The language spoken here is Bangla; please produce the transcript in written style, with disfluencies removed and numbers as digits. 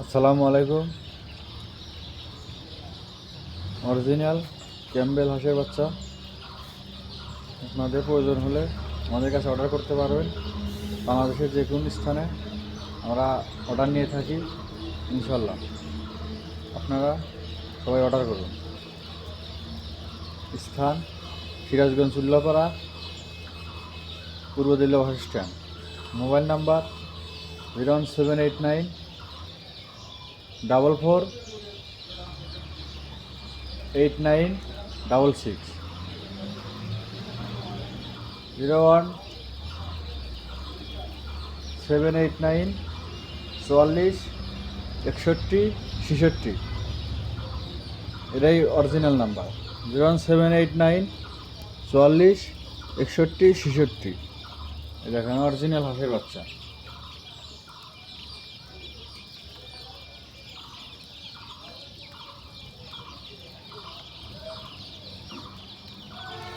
আসসালামু আলাইকুম। অরিজিনাল ক্যাম্বেল হাঁসের বাচ্চা আপনাদের প্রয়োজন হলে আমাদের কাছে অর্ডার করতে পারবেন। বাংলাদেশের যে কোনো স্থানে আমরা অর্ডার নিয়ে থাকি ইনশাল্লাহ। আপনারা সবাই অর্ডার করুন। স্থান সিরাজগঞ্জ উল্লাপাড়া, পূর্ব Delhi bus stand. Mobile number 01789 44 8966 01789 44 61 66। এটাই অরিজিনাল নাম্বার। 01789 44 61 66। দেখেন অরিজিনাল হাঁসের বাচ্চা।